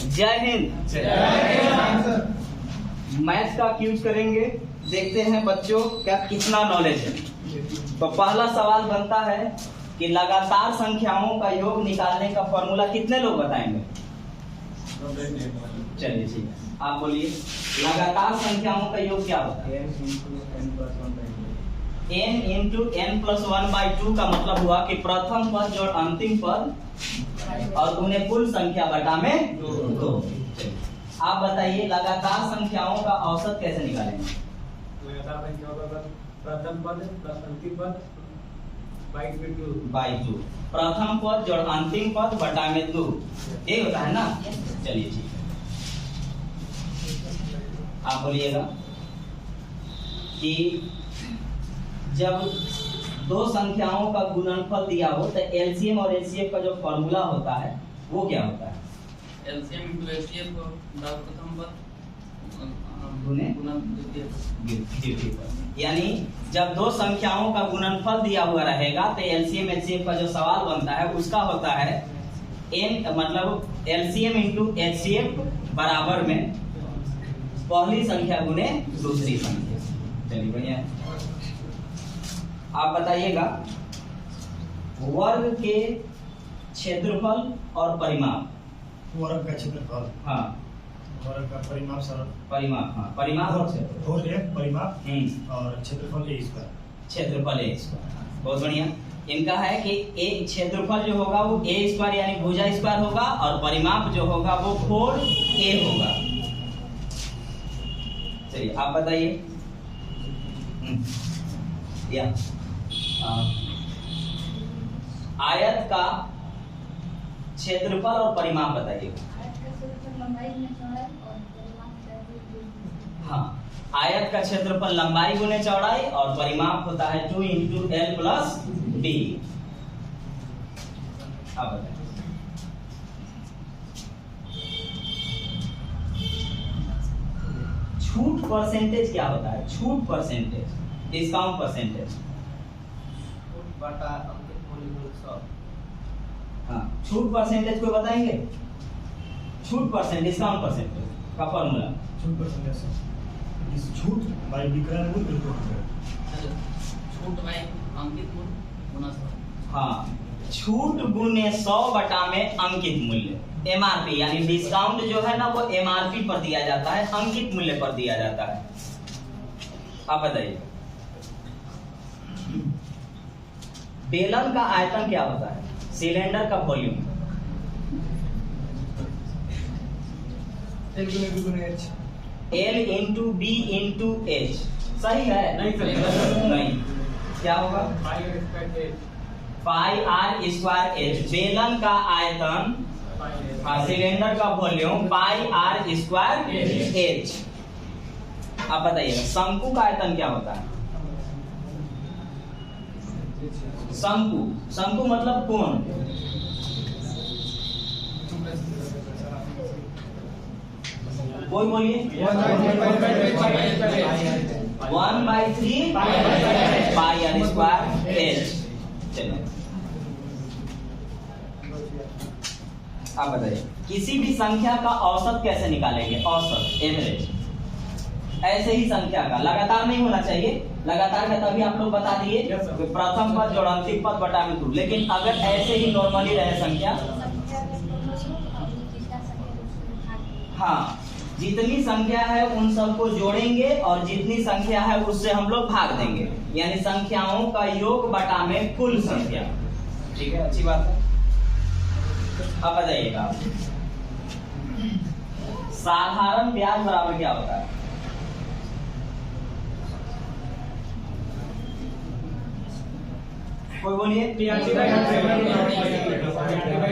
जय हिंद। मैथ्स का क्यूज करेंगे, देखते हैं बच्चों क्या कितना नॉलेज है। तो पहला सवाल बनता है कि लगातार संख्याओं का योग निकालने का फॉर्मूला कितने लोग बताएंगे? चलिए ठीक है, आप बोलिए। लगातार संख्याओं का योग क्या होता है? n इंटू n प्लस 1/2 का मतलब हुआ कि प्रथम पद जोड़ अंतिम पद और उन्हें कुल संख्या बटा में 2। आप बताइए लगातार संख्याओं का औसत कैसे निकालेंगे? लगातार संख्याओं का प्रथम पद प्लस अंतिम पद बाई 2। प्रथम पद जोड़ अंतिम पद बटा में 2, ये होता है ना? चलिए ठीक है, आप बोलिएगा कि जब दो संख्याओं का गुणनफल दिया हो तो एलसीएम और एचसीएफ का जो फॉर्मूला होता है वो क्या होता है? एलसीएम इनटू एचसीएफ को प्रथम पद गुणे द्वितीय पद। यानी जब दो संख्याओं का गुणनफल दिया हुआ रहेगा तो एलसीएम एचसीएफ का जो सवाल बनता है उसका होता है n मतलब एलसीएम इंटू एचसीएफ बराबर में पहली संख्या गुणे दूसरी संख्या। चलिए बढ़िया, आप बताइएगा वर्ग के क्षेत्रफल और परिमाप। वर्ग का क्षेत्रफल, हाँ, वर्ग का परिमाप सर परिमाप, हाँ परिमाप और क्षेत्रफल। 4a परिमाप और क्षेत्रफल a स्क्वायर। क्षेत्रफल a स्क्वायर, बहुत बढ़िया। इनका है कि एक क्षेत्रफल जो होगा वो a स्क्वायर यानी भुजा स्क्वायर होगा और परिमाप जो होगा वो 4a होगा। चलिए आप बताइए या आयत का क्षेत्रफल और परिमाप बताइए। हाँ, आयत का क्षेत्रफल लंबाई गुने चौड़ाई और परिमाप होता है 2 इंटू एल प्लस डी। अब बताइए छूट परसेंटेज क्या होता है? छूट परसेंटेज, डिस्काउंट परसेंटेज। हाँ, छूट परसेंटेज को बताएंगे? छूट परसेंट डिस्काउंट परसेंटेज का फॉर्मूला। छूट परसेंटेज इस छूट बाय विक्रय मूल्य छूट बाय अंकित मूल्य गुना 100। हाँ, छूट गुने 100 बटा में अंकित मूल्य एमआरपी, यानी डिस्काउंट जो है ना वो एमआरपी पर दिया जाता है, अंकित मूल्य पर दिया जाता है। आप बताइए बेलन का आयतन क्या होता है? सिलेंडर का volume. L into B into H, सही है? नहीं, क्या होगा? Pi R square H. बेलन का आयतन, सिलेंडर का volume pi R square H. आप बताइएगा शंकु का आयतन क्या होता है? शंकु, शंकु मतलब कोण। कोई बोलिए। 1/3 पाई आर स्क्वायर एच। चलो आप बताइए किसी भी संख्या का औसत कैसे निकालेंगे? औसत, एवरेज। ऐसे ही संख्या का लगातार नहीं होना चाहिए, लगातार का तभी आप लोग बता दिए प्रथम पद जोड़ अंतिम पद बटा में 2। लेकिन अगर ऐसे ही नॉर्मली रहे संख्या, हाँ, जितनी संख्या है उन सबको जोड़ेंगे और जितनी संख्या है उससे हम लोग भाग देंगे, यानी संख्याओं का योग बटा में कुल संख्या। ठीक है, अच्छी बात है। अब बताइएगा साधारण ब्याज बराबर क्या होता है? कोई बोलिए।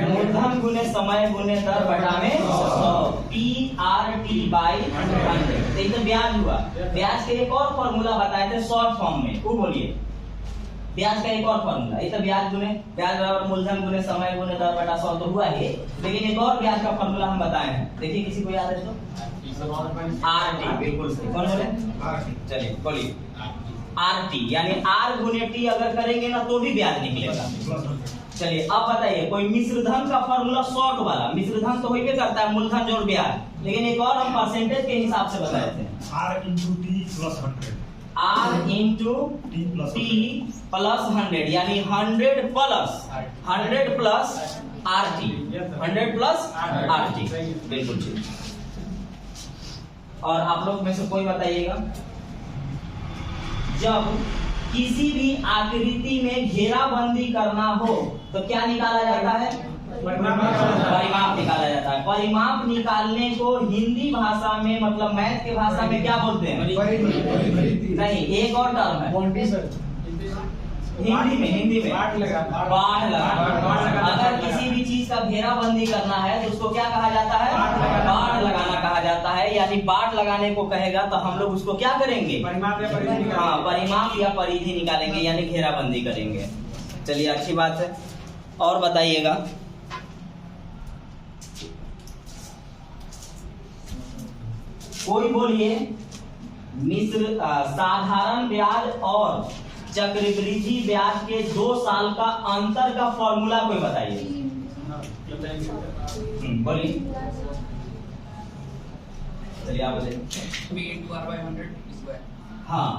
मूलधन गुने समय गुने दर बटा में 100, PRT बाई 100। एक तो ब्याज हुआ। ब्याज के एक और फॉर्मूला बताए थे शॉर्ट फॉर्म में, वो बोलिए। ब्याज का एक और फॉर्मूला, ये तो ब्याज बराबर मूलधन गुने समय गुने दर बटा 100 तो हुआ ही, लेकिन एक और ब्याज का फॉर्मूला हम बताए हैं। देखिए किसी को याद है तो? RT, बिल्कुल सही। कौन बोले? चलिए बोलिए। RT यानी R गुने T अगर करेंगे ना तो भी ब्याज निकलेगा। चलिए अब बताइए कोई मिश्रधन का फॉर्मूला शॉर्ट वाला, मिश्रधन तो होइबे करता है मूलधन जोड़ ब्याज, लेकिन एक और हम परसेंटेज के हिसाब से बताए थे, R into T plus 100. R into T plus T plus 100 यानी 100 plus RT, 100 plus RT, बिल्कुल ठीक। और आप लोग में से कोई बताइएगा, जब किसी भी आकृति में घेराबंदी करना हो तो क्या निकाला जाता है? परिमाप निकाला जाता है। परिमाप निकालने को हिंदी भाषा में मतलब मैथ के भाषा में क्या बोलते हैं? नहीं, एक और टर्म है हिंदी में बाढ़ लगाना। अगर किसी भी चीज का घेराबंदी करना है तो उसको क्या कहा जाता है? बाढ़ लगाना कहा जाता है। यानी बाढ़ लगाने को कहेगा तो हम लोग उसको क्या करेंगे? परिमाप या परिधि निकालेंगे, यानी घेराबंदी करेंगे। चलिए अच्छी बात है। और बताइएगा, कोई बोलिए साधारण ब्याज और चक्रवृद्धि ब्याज के 2 साल का अंतर का फॉर्मूला कोई बताइए। बोलिए, चलिए आप बताइए। P into R by 100 square। हाँ,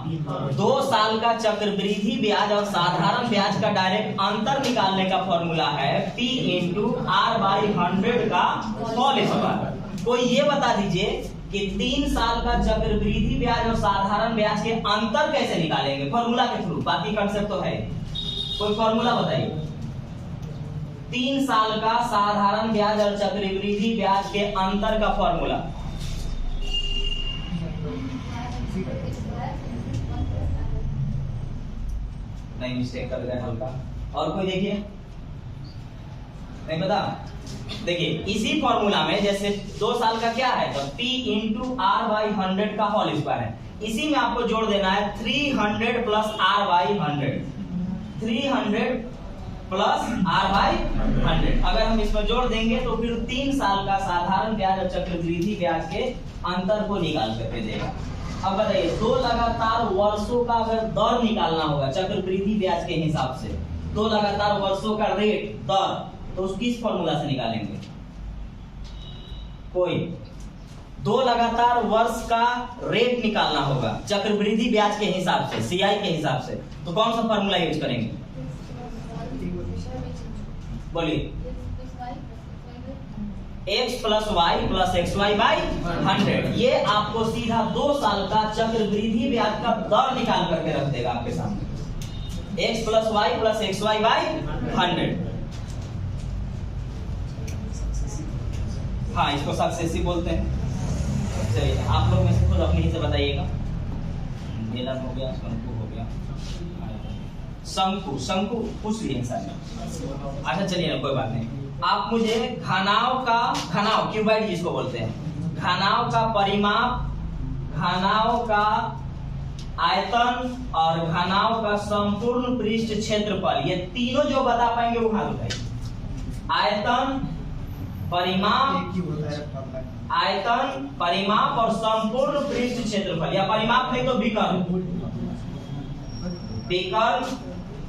2 साल का चक्रवृद्धि ब्याज और साधारण ब्याज का डायरेक्ट अंतर निकालने का फॉर्मूला है P into R by 100 का होल स्क्वायर। कोई ये बता दीजिए कि 3 साल का चक्रवृद्धि ब्याज और साधारण ब्याज के अंतर कैसे निकालेंगे? फॉर्मूला के थ्रू, बाकी कंसेप्ट तो है। कोई फॉर्मूला बताइए। 3 साल का साधारण ब्याज और चक्रवृद्धि ब्याज के अंतर का फॉर्मूला। नहीं, मिस्टेक कर गए हल्का। और कोई देखिए, नहीं पता? देखिए इसी फॉर्मूला में जैसे 2 साल का क्या है तो P into R by 100 का होल स्क्वायर है। इसी में आपको जोड़ देना है 300 plus R by 100, 300 plus R by 100। अगर हम इसमें जोड़ देंगे तो फिर 3 साल का साधारण ब्याज और चक्रवृद्धि ब्याज के अंतर को निकाल करके देगा। अब बताइए 2 लगातार वर्षों का अगर दर निकालना होगा चक्रवृद्धि ब्याज के हिसाब से, 2 लगातार वर्षों का रेट दर, तो उस किस फॉर्मूला से निकालेंगे? कोई 2 लगातार वर्ष का रेट निकालना होगा चक्रवृद्धि ब्याज के हिसाब से, CI के हिसाब से, तो कौन सा फॉर्मूला यूज करेंगे? बोलिए। x plus y plus xy by 100। ये आपको सीधा 2 साल का चक्रवृद्धि ब्याज का दर निकाल करके रख देगा आपके सामने। x plus y plus xy by 100। हाँ, इसको सक्सेसिव बोलते हैं। चलिए आप लोग में से खुद अपने ही से बताइएगा। बेलन हो गया, शंकु हो गया, शंकु पूछ लिए सर ने। अच्छा चलिए ना, कोई बात नहीं। आप मुझे घनाव क्यूबाइड जिसको बोलते हैं, घनाव का परिमाप, घनाव का आयतन और घनाव का संपूर्ण पृष्ठ क्षेत्रफल, ये तीनों जो बता पाएंगे वो हाथ उठाइए। आयतन, परिमाप और संपूर्ण पृष्ठ क्षेत्रफल, या परिमाप नहीं तो विकर्ण।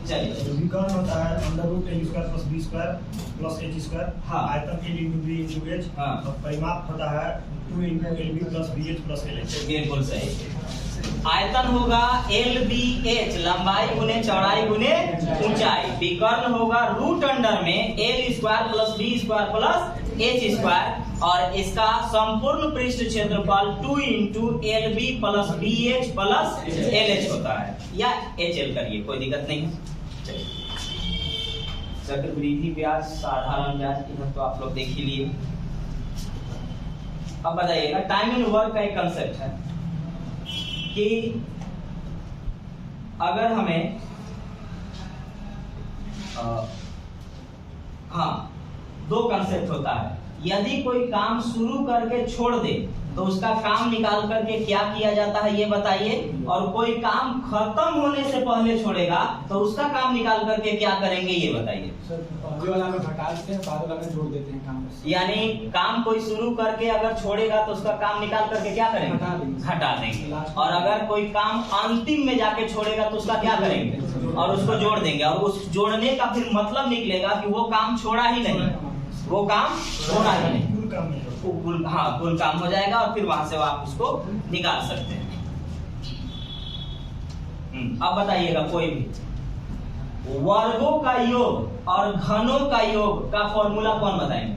चलिए विकर्ण होता है √a² + b² + h²। हाँ। आयतन a into b into h। हाँ। और परिमाप होता है 2 into lb + bh + lh। बिल्कुल सही। आयतन होगा LBH, लंबाई गुने चौड़ाई गुने ऊंचाई। विकर्ण होगा √अंडर में L² + b² + h², और इसका संपूर्ण पृष्ठ क्षेत्रफल 2 into LB + BH + LH होता है, या HL करिए, कोई दिक्कत नहीं है। चक्रवृद्धि ब्याज, साधारण ब्याज इधर तो आप लोग देख ही लिए। अब बताइएगा, टाइम एंड वर्क का एक कंसेप्ट है कि अगर हमें हाँ 2 कंसेप्ट होता है, यदि कोई काम शुरू करके छोड़ दे तो उसका काम निकाल करके क्या किया जाता है ये बताइए, और कोई काम खत्म होने से पहले छोड़ेगा तो उसका काम निकाल करके क्या करेंगे ये बताइए। सर पहले वाला में घटा देते हैं, बाद वाला में जोड़ देते हैं काम से। यानी काम कोई शुरू करके अगर छोड़ेगा तो उसका काम निकाल करके क्या करेंगे, घटा देंगे, और अगर कोई काम अंतिम में जाके छोड़ेगा तो उसका क्या करेंगे, और उसको जोड़ देंगे, और उस जोड़ने का फिर मतलब निकलेगा कि वो काम छोड़ा ही नहीं, वो काम छोड़ा ही नहीं, कुल काम नहीं होगा। हाँ कुल काम हो जाएगा, और फिर वहां से आप उसको निकाल सकते हैं। अब बताइएगा कोई भी वर्गों का योग और घनों का योग का फॉर्मूला कौन बताएंगे,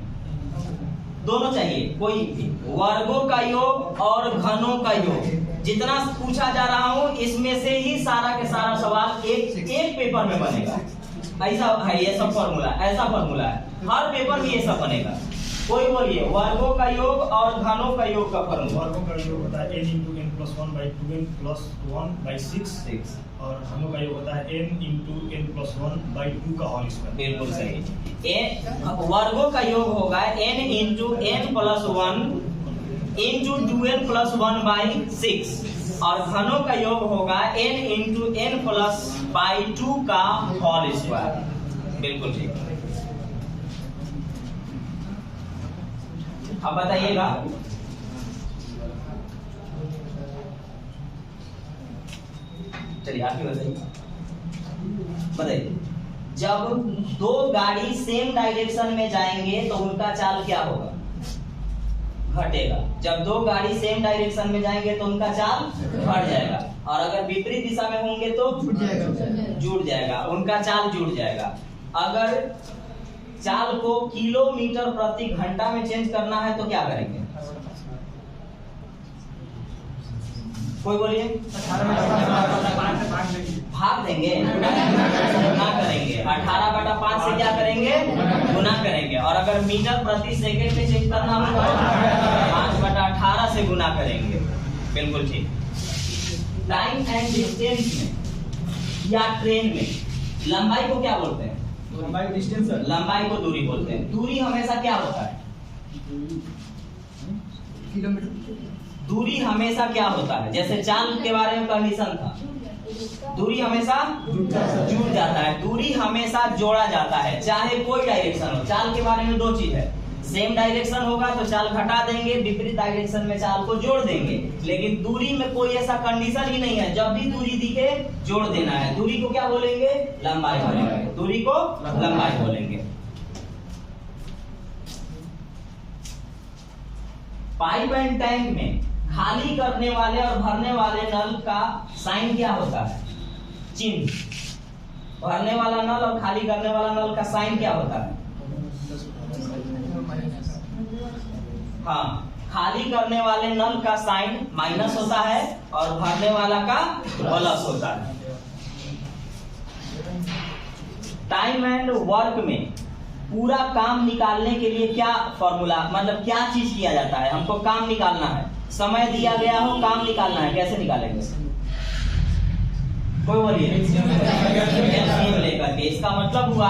दोनों चाहिए, कोई भी वर्गों का योग और घनों का योग। जितना पूछा जा रहा हूं इसमें से ही सारा के सारा सवाल एक पेपर में बनेगा, ऐसा है ये सब फॉर्मूला, ऐसा फॉर्मूला है, हर पेपर में ये सब बनेगा। कोई बोलिए वर्गों का योग और घनों का योग का फॉर्मूला। वर्गों का योग होता है n into n plus 1 by 2n plus 1 by 6, और घनों का योग होता है n into n plus 1 by 2 का होल स्क्वायर। बिल्कुल सही। वर्गों का योग होगा n into n plus 1 into 2n plus 1 by 6, और घनों का योग होगा n into n plus by 2 का होल स्क्वायर। बिल्कुल ठीक। अब बताइएगा चलिए आगे बताइए, जब दो गाड़ी सेम डायरेक्शन में जाएंगे तो उनका चाल क्या होगा, घटेगा। जब दो गाड़ी सेम डायरेक्शन में जाएंगे तो उनका चाल घट जाएगा, और अगर विपरीत दिशा में होंगे तो जुड़ जाएगा, उनका चाल जुड़ जाएगा। अगर चाल को किलोमीटर प्रति घंटा में चेंज करना है तो क्या करेंगे, कोई बोलिए, भाग देंगे, गुना करेंगे, 18/5 से क्या करेंगे, गुना करेंगे, और अगर मीटर प्रति सेकंड में चेंज करना हो तो 5/18 से गुना करेंगे। बिल्कुल ठीक। टाइम एंड डिस्टेंस में या ट्रेन में लंबाई को क्या बोलते हैं, लंबाई डिस्टेंस सर, लंबाई को दूरी बोलते हैं। दूरी हमेशा क्या होता है, किलोमीटर। दूरी हमेशा क्या होता है, जैसे चाल के बारे में कंडीशन था, दूरी हमेशा जुड़ जाता है, दूरी हमेशा जोड़ा जाता है, चाहे कोई डायरेक्शन हो। चाल के बारे में दो चीज है, सेम डायरेक्शन होगा तो चाल घटा देंगे, विपरीत डायरेक्शन में चाल को जोड़ देंगे, लेकिन दूरी में कोई ऐसा कंडीशन ही नहीं है, जब भी दूरी दिखे जोड़ देना है। दूरी को क्या बोलेंगे, लंबाई बोलेंगे, दूरी को लंबाई बोलेंगे। पाइप एंड टैंक में खाली करने वाले और भरने वाले नल का साइन क्या होता है, चिन्ह। भरने वाला नल और खाली करने वाला नल का साइन क्या होता है, हाँ, खाली करने वाले नल का साइन माइनस होता है और भरने वाला का प्लस होता है। टाइम एंड वर्क में पूरा काम निकालने के लिए क्या फॉर्मूला, मतलब क्या चीज किया जाता है, हमको काम निकालना है, समय दिया गया हो, काम निकालना है, कैसे निकालेंगे, कोई बोलिए, एलसीएम लेकर के। इसका मतलब हुआ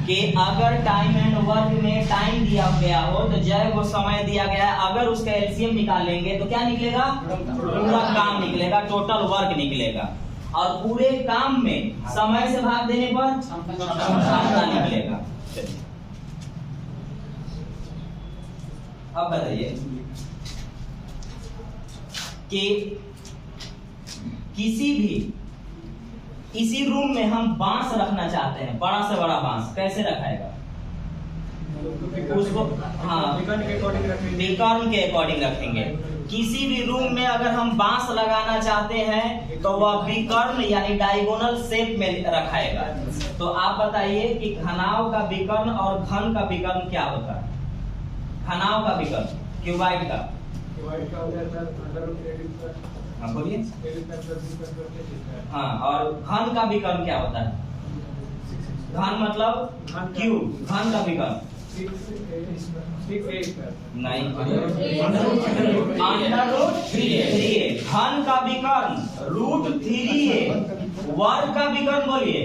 कि अगर टाइम एंड वर्क में टाइम दिया गया हो तो जब वो समय दिया गया है, अगर उसका एलसीएम निकालेंगे तो क्या निकलेगा, पूरा काम निकलेगा, टोटल वर्क निकलेगा, और पूरे काम में समय से भाग देने पर क्षमता निकलेगा। अब बताइए कि किसी भी इसी रूम में हम बांस रखना चाहते हैं, बड़ा से बड़ा बांस, कैसे रखाएगा उसको, हाँ विकर्ण के अकॉर्डिंग रखेंगे। किसी भी रूम में अगर हम बांस लगाना चाहते हैं तो वह विकर्ण यानी डायगोनल शेप में रखाएगा। तो आप बताइए कि घनाव का विकर्ण और घन का विकर्ण क्या होता है, घनाव का विकर्ण क्यूबाइड का, हाँ बोलिए, हाँ, और घन का विकर्ण क्या होता है, घन मतलब क्यूब, घन का विकर्ण नहीं, √3a, घन का विकर्ण √3a, वर्ग का विकर्ण बोलिए,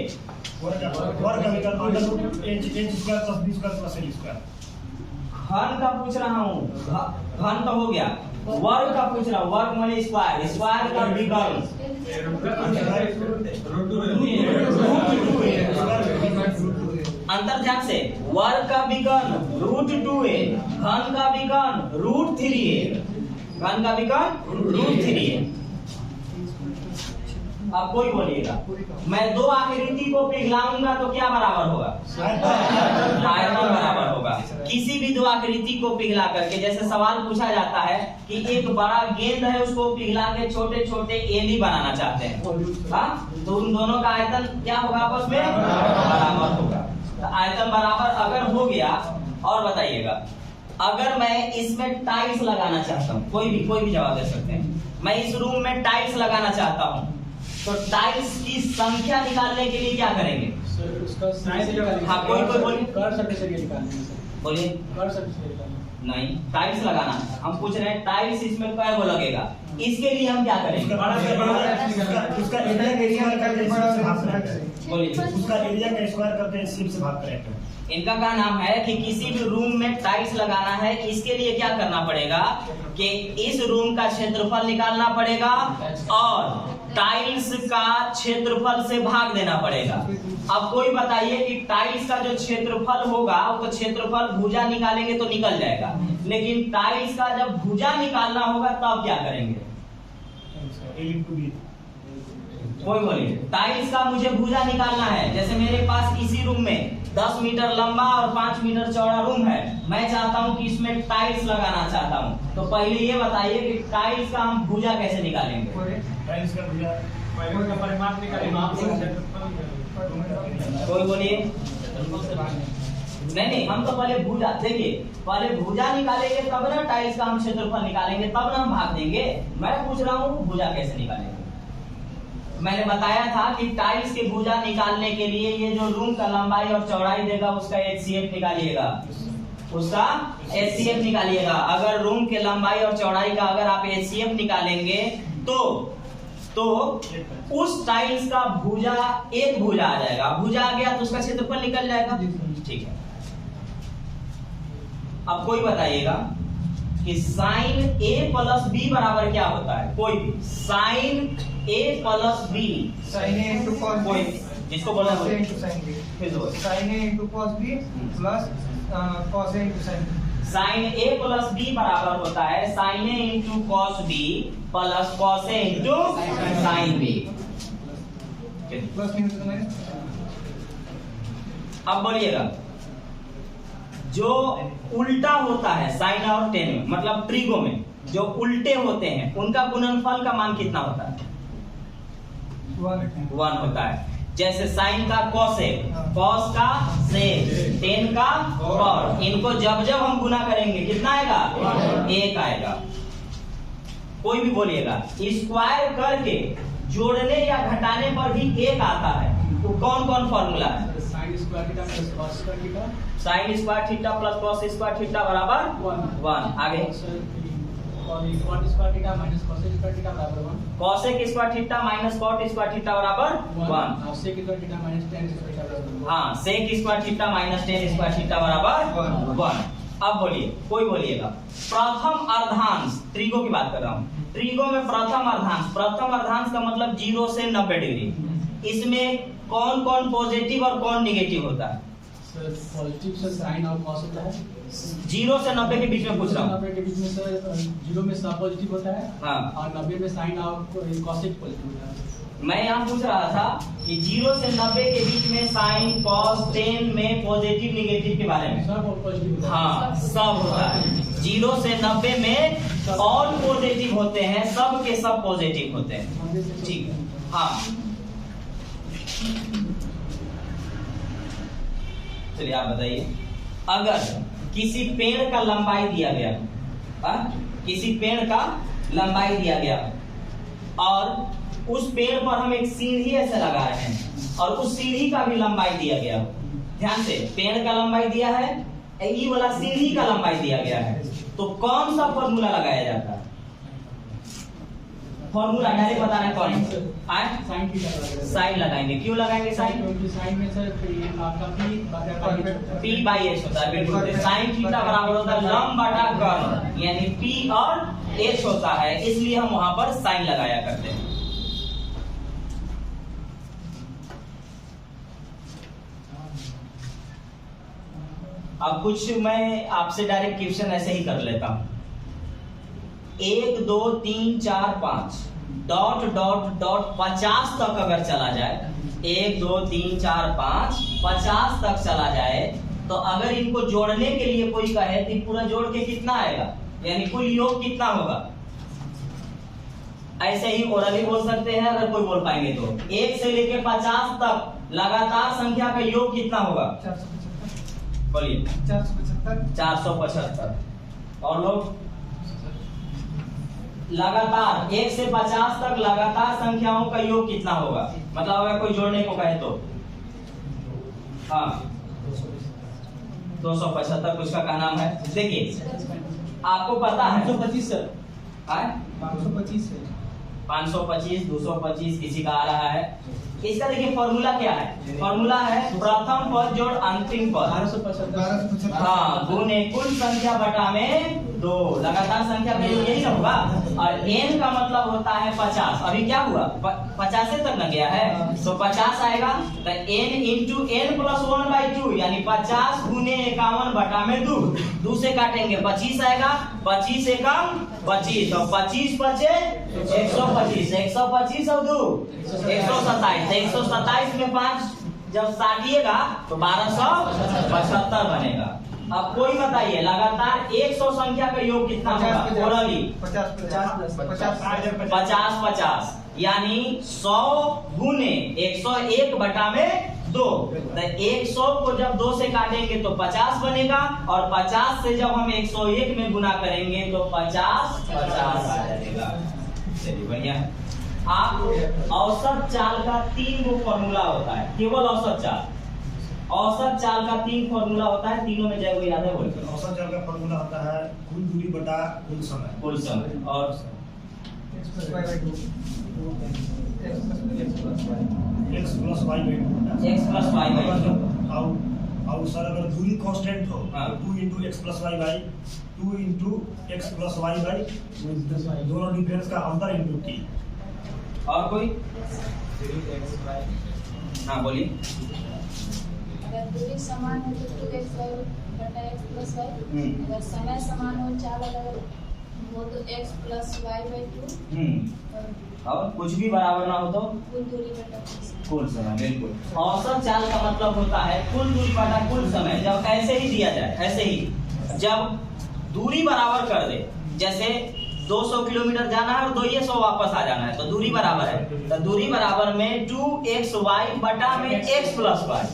वर्ग का विकर्ण √h² + b² + l²। घन का पूछ रहा हूँ, घन तो हो गया, वर्ग का पूछ रहा हूँ, वर्ग माने स्क्वायर, स्क्वायर का विकर्ण अंतर ध्यान से, वर्ग का विकर्ण √2a, घन का विकर्ण √3a, घन का विकर्ण √3a। अब कोई बोलिएगा, मैं दो आकृति को पिघलाऊंगा तो क्या बराबर होगा? आयतन बराबर होगा। किसी भी दो आकृति को पिघला करके, जैसे सवाल पूछा जाता है कि एक बड़ा गेंद है, उसको पिघला के छोटे छोटे एली बनाना चाहते हैं, हाँ, तो उन दोनों का आयतन क्या होगा? आपस में बराबर होगा। तो आयतन बराबर अगर हो गया, और बताइएगा, अगर मैं इसमें टाइल्स लगाना चाहता हूँ, कोई भी जवाब दे सकते हैं, मैं इस रूम में टाइल्स लगाना चाहता हूँ, तो टाइल्स की संख्या निकालने के लिए क्या करेंगे? उसका साइज निकालेंगे। हाँ, कोई बोलिए, कर सकते से निकालेंगे सर, बोलिए। कर सकते से निकालेंगे। नहीं, टाइल्स लगाना, हम पूछ रहे हैं टाइल्स इसमें कै वो लगेगा, इसके लिए हम क्या करेंगे? उसका एरिया का स्क्वायर करके भाग करेंगे। बोलिए। उसका एरिया का स्क्वायर करके सिर्फ से भाग करेंगे। इनका क्या नाम है कि किसी भी रूम में टाइल्स लगाना है, इसके लिए क्या करना पड़ेगा कि इस रूम का क्षेत्रफल निकालना पड़ेगा और टाइल्स का क्षेत्रफल से भाग देना पड़ेगा। अब कोई बताइए कि टाइल्स का जो क्षेत्रफल होगा, वो तो क्षेत्रफल भुजा निकालेंगे तो निकल जाएगा, लेकिन टाइल्स का जब भुजा निकालना होगा तब क्या करेंगे? कोई बोलिए। टाइल्स का मुझे भुजा निकालना है, जैसे मेरे पास इसी रूम में 10 मीटर लंबा और 5 मीटर चौड़ा रूम है, मैं चाहता हूं कि इसमें टाइल्स लगाना चाहता हूं, तो पहले ये बताइए कि टाइल्स का हम भुजा कैसे निकालेंगे? टाइल्स का भुजा का परिमाप निकालेंगे। कोई बोलिए। नहीं, हम तो पहले भुजा, देखिए, पहले भुजा निकालेंगे तब ना टाइल्स का हम क्षेत्रफल निकालेंगे, तब ना हम भाग देंगे। मैं पूछ रहा हूँ भुजा कैसे निकालेंगे। मैंने बताया था कि टाइल्स के भुजा निकालने के लिए ये जो रूम का लंबाई और चौड़ाई देगा उसका HCF निकालिएगा, उसका HCF निकालिएगा। अगर रूम के लंबाई और चौड़ाई का अगर आप HCF निकालेंगे तो उस टाइल्स का भुजा, एक भुजा आ जाएगा, भुजा आ गया तो उसका क्षेत्रफल निकल जाएगा। ठीक है। अब कोई बताइएगा कि साइन A प्लस B बराबर क्या होता है? कोई भी sine A plus B, sin A into cos कोई B, जिसको बोलना cos A है into sin B, फिर से बोलो। sin A into cos B plus cos A into sin B। Sine A plus B बराबर होता है sine A into cos B plus cos A into sine B। Plus minus minus. अब बोलिएगा, जो उल्टा होता है साइन और टेन में, मतलब ट्रिगो में जो उल्टे होते हैं, उनका गुणनफल का मान कितना होता है? 1 होता है। जैसे साइन का कोसेक, कॉस का सेक, टेन का कॉट, इनको जब जब हम गुना करेंगे कितना आएगा? 1 आएगा। कोई भी बोलिएगा, स्क्वायर करके जोड़ने या घटाने पर भी 1 आता है, तो कौन कौन फॉर्मूला है? Sine square theta plus cos square theta, sine square theta plus cos square theta बराबर 1। आगे cot square theta minus cos square theta बराबर 1, cosec square theta minus cot square theta बराबर 1। Sec square theta minus tan square theta बराबर 1। हाँ, sec square theta minus tan square theta बराबर 1। अब बोलिए, कोई बोलिएगा, प्रथम अर्धांश, ट्रिगो की बात कर रहा हूँ, ट्रिगो में प्रथम अर्धांश का मतलब 0 से 90 डिग्री, इसमें कौन कौन पॉजिटिव और कौन निगेटिव होता है? सर पॉजिटिव से साइन और कॉस होता है। 0 से 90 के बीच में पूछ रहा हूँ। 90 के बीच में सर 0 में सब पॉजिटिव होता है, हाँ, और 90 में साइन और कॉसेक पॉजिटिव होता है। मैं यहाँ पूछ रहा था कि 0 से 90 के बीच में साइन कॉस टेन में पॉजिटिव निगेटिव के बारे में। सब पॉजिटिव होता है। हाँ, सब होता है। 0 से 90 में ऑल पॉजिटिव होते हैं, सब के सब पॉजिटिव होते हैं। ठीक है। हाँ, चलिए आप बताइए, अगर किसी पेड़ का लंबाई दिया गया, किसी पेड़ का लंबाई दिया गया और उस पेड़ पर हम एक सीढ़ी ऐसे लगा रहे हैं और उस सीढ़ी का भी लंबाई दिया गया, ध्यान से, पेड़ का लंबाई दिया है, ये वाला सीढ़ी का लंबाई दिया गया है, तो कौन सा फॉर्मूला लगाया जाता है? फॉर्मूला डायरेक्ट बताना है कौन आए साइन थीटा लगाएंगे। साइन लगाएंगे, क्यों लगाएंगे साइन? क्योंकि साइन में सर ये आपका P बाई एच होता है, बिल्कुल साइन थीटा बराबर होता है लंब बटा कर्ण, यानी P और H होता है, इसलिए हम वहां पर साइन लगाया करते हैं। अब कुछ मैं आपसे डायरेक्ट क्वेश्चन ऐसे ही कर लेता हूं। 1 2 3 4 5 डॉट डॉट डॉट 50 तक अगर चला जाए, 1 2 3 4 5 50 तक चला जाए, तो अगर इनको जोड़ने के लिए कोई कहे तो पूरा जोड़ के कितना आएगा, यानी कुल योग कितना होगा? ऐसे ही ओरली बोल सकते हैं अगर कोई बोल पाएंगे तो। 1 से लेके 50 तक लगातार संख्या का योग कितना होगा? 475। बोलिए 475। 475। और लोग लगातार 1 से 50 तक लगातार संख्याओं का योग कितना होगा? मतलब अगर कोई जोड़ने को कहे तो हाँ 275 उसका क्या नाम है? देखिए आपको पता है 525 सर, 525 है। 525 225 किसी का आ रहा है। इसका देखिए फॉर्मूला क्या है? फॉर्मूला है प्रथम पद जोड़ अंतिम पद 1275। हाँ गुणे कुल संख्या बटा में 2। लगातार संख्या का योग यही ना होगा। और n का मतलब होता है 50। अभी क्या हुआ? 50 तक न गया है तो 50 आएगा, तो n इंटू n प्लस 1/2 यानी 50 गुने 51 बटा में 2। 2 से काटेंगे 25 आएगा, 25 एकम 25, तो 25 बचे 125, 125 और 2 127, 127 में 5 जब साटिएगा तो 1275 बनेगा। अब कोई बताइए लगातार 100 संख्या का योग कितना होगा? ओरली 50 यानी 100 गुने 101 बटा में 2। तो 100 को जब 2 से काटेंगे तो 50 बनेगा, और 50 से जब हम 101 में गुना करेंगे तो 50 आ जाएगा। चलिए बढ़िया है। आप औसत चाल का 3 गो फॉर्मूला होता है, केवल औसत चाल। औसत चाल का 3 फॉर्मूला होता है, तीनों में जय याद है बोल। औसत चाल का फॉर्मूला होता है कुल दूरी बटा कुल समय। कुल समय और x plus y/2 x plus Y by और सर अगर दूरी कांस्टेंट हो हाँ। तो 2 into X plus Y by 2 into X plus Y by दोनों डिफरेंस का अंतर इंटू टी। और कोई हाँ बोलिए। अगर दूरी समान हो तो 2x बटा x प्लस y। अगर समय समान हो चाल अगर हो तो x प्लस y/2। और कुछ भी बराबर ना हो तो कुल दूरी बटा कुल समय। बिल्कुल औसत चाल का मतलब होता है कुल दूरी बटा कुल समय। जब ऐसे ही दिया जाए, ऐसे ही जब दूरी बराबर कर दे, जैसे 200 किलोमीटर जाना है और 200 वापस आ जाना है, तो दूरी बराबर है, तो दूरी बराबर में 2xy बटा में x प्लस y।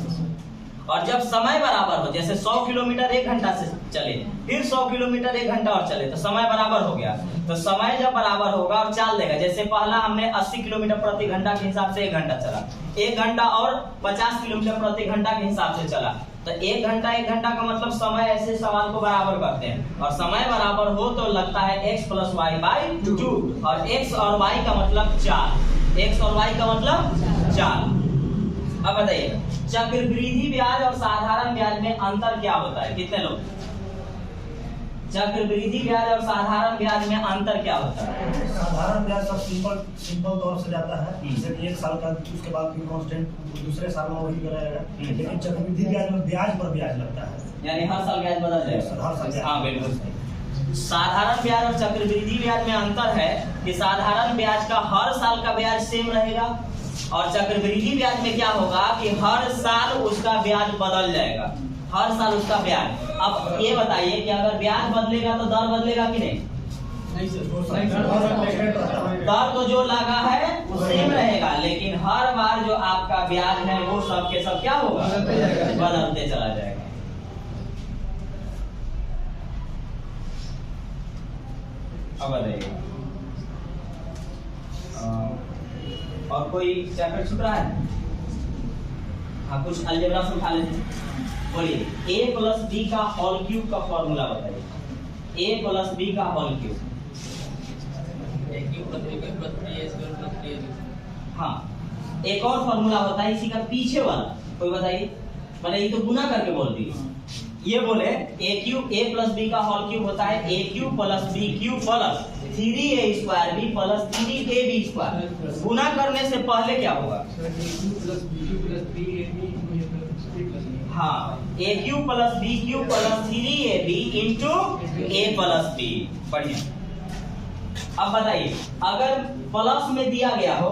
और जब समय बराबर हो, जैसे 100 किलोमीटर 1 घंटा से चले, फिर 100 किलोमीटर 1 घंटा और चले, तो समय बराबर हो गया। तो समय जब बराबर होगा और चाल देगा, जैसे पहला हमने 80 किलोमीटर प्रति घंटा के हिसाब से 1 घंटा चला, 1 घंटा और 50 किलोमीटर प्रति घंटा के हिसाब से चला, तो 1 घंटा का मतलब समय ऐसे सवाल को बराबर करते हैं। और समय बराबर हो तो लगता है x प्लस वाई बाई 2, और x और y का मतलब 4। x और y का मतलब 4। अब बताइए चक्रवृद्धि ब्याज और साधारण ब्याज में अंतर क्या होता है? कितने लोग? चक्रवृद्धि ब्याज और साधारण ब्याज में अंतर क्या होता है? साधारण ब्याज सब सिंपल तौर से जाता है, जैसे कि 1 साल का, उसके बाद फिर कांस्टेंट दूसरे साल में वही रहेगा। लेकिन चक्रवृद्धि ब्याज में ब्याज पर ब्याज लगता है, यानी हर साल ब्याज बदल जाएगा। हर साल ब्याज। हाँ बिल्कुल सही। साधारण ब्याज और चक्रवृद्धि ब्याज में अंतर है कि साधारण ब्याज का हर साल का ब्याज सेम रहेगा, और चक्रवृद्धि ब्याज में क्या होगा कि हर साल उसका ब्याज बदल जाएगा, हर साल उसका ब्याज। अब ये बताइए कि अगर ब्याज बदलेगा तो दर बदलेगा कि नहीं? नहीं सर, दर तो जो लगा है वो सेम रहेगा, लेकिन हर बार जो आपका ब्याज है वो सब के सब क्या होगा? बदलते चला जाएगा। अब बताइए और कोई चैप्टर छूट रहा है? हाँ कुछ अलजेब्रा से उठा लेते हैं। बोलिए a प्लस बी का होल क्यूब का फॉर्मूला बताइए। a प्लस बी का whole cube, A cube plus B cube plus 3a square plus 3ab। हाँ, एक और फॉर्मूला होता है इसी का पीछे वाला, कोई बताइए। मतलब ये तो गुना करके बोल दी। ये बोले A cube A plus B का होल क्यूब होता है A cube plus B cube plus 3a square B plus 3ab square. गुना करने से पहले क्या होगा? हाँ, A cube plus B cube plus 3ab into A plus B. बढ़िया। अब बताइए, अगर प्लस में दिया गया हो,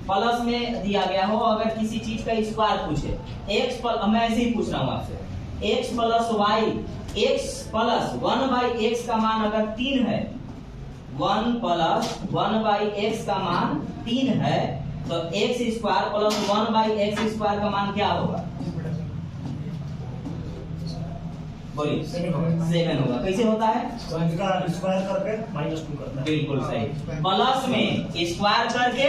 प्लस में दिया गया हो, अगर किसी चीज का स्क्वायर पूछे, एक्स प्लस, मैं ऐसे ही पूछ रहा हूँ आपसे, X plus Y, X plus 1/x का मान अगर 3 है, 1 प्लस 1/x का मान 3 है, तो x square plus 1/x square का मान क्या होगा? बोलिए। 7 होगा। कैसे होता है? इसका स्क्वायर करके -2 करना है। बिल्कुल सही। प्लस में स्क्वायर करके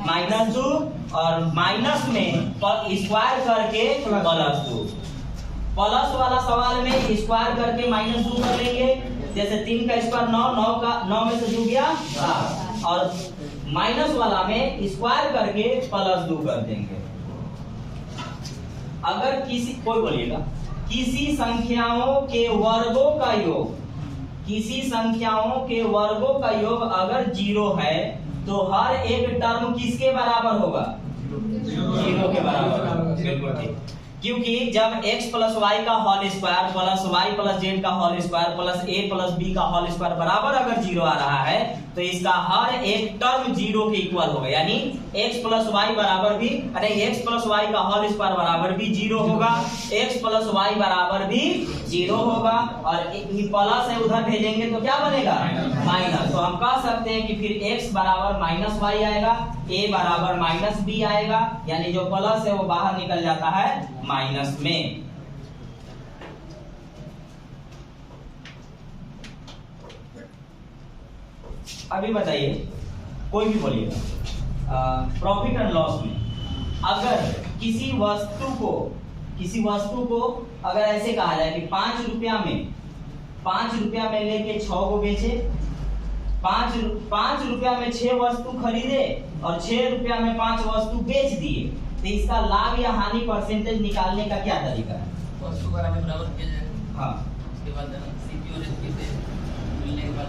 -2 और माइनस में स्क्वायर करके +2। प्लस वाला सवाल में स्क्वायर करके -2 कर लेंगे, जैसे 3 का स्क्वायर 9, 9 में से 2 गया 7, और माइनस वाला में स्क्वायर करके +2 कर देंगे। अगर किसी, कोई बोलिएगा, किसी संख्याओं के वर्गों का योग, किसी संख्याओं के वर्गों का योग अगर 0 है तो हर एक टर्म किसके बराबर होगा? 0 के बराबर। बिल्कुल ठीक। क्योंकि जब x प्लस वाई का whole square plus Y plus Z का whole square plus a plus B का होल स्क्वायर बराबर अगर 0 आ रहा है, तो इसका हर एक टर्म 0 के इक्वल होगा। यानी x प्लस वाई बराबर भी, अरे x प्लस वाई का होल स्क्वायर बराबर भी 0 होगा, x प्लस वाई बराबर भी 0 होगा, और प्लस है उधर भेजेंगे तो क्या बनेगा? माइनस। तो हम कह सकते हैं कि फिर x बराबर -y आएगा, a बराबर -b आएगा, यानी जो प्लस है वो बाहर निकल जाता है माइनस में। अभी बताइए, कोई भी बोलिएगा, प्रॉफिट एंड लॉस में अगर किसी वस्तु को अगर ऐसे कहा जाए कि 5 रुपया में लेके 6 को बेचे, 5 रुपया में 6 वस्तु खरीदे और 6 रुपया में 5 वस्तु बेच दिए, तो इसका लाभ या हानि परसेंटेज निकालने का क्या तरीका है? वस्तु का बराबर किया जाएगा। हाँ, उसके बाद सीपी और एसपी से मिलने के बाद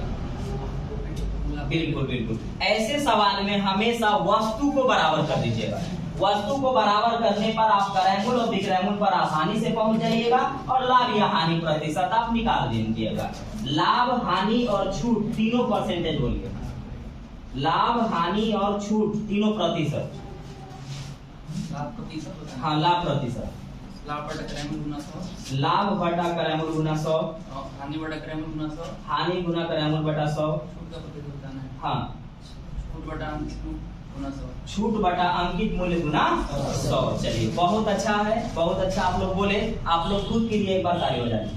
बिल्कुल। ऐसे सवाल में हमेशा वस्तु को बराबर कर दीजिएगा। वस्तु को बराबर करने पर आप करेमुल और विक्रयमुल पर आसानी से पहुंच जाइएगा, और लाभ या हानि प्रतिशत आप निकाल दीजिएगा। लाभ, हानि और छूट तीनों परसेंटेज बोलिएगा। लाभ, हानि और छूट तीनों प्रतिशत। लाभ प्रतिशत होता है। हाँ, लाभ प्रतिशत। लाभ बटा करेमुल गुना 100, लाभ बटा करेमुल गुना 100, हानि बटा करेमुल गुना 100, हानि गुना करेमुल बटा 100। छूट का प्रतिशत बताना है। हाँ, छूट बटा गुना 100, छूट बटा अंकित मूल्य गुना 100। चलिए, बहुत अच्छा है, बहुत अच्छा आप लोग बोले। आप लोग खुद के लिए एक बार ताली हो जाए।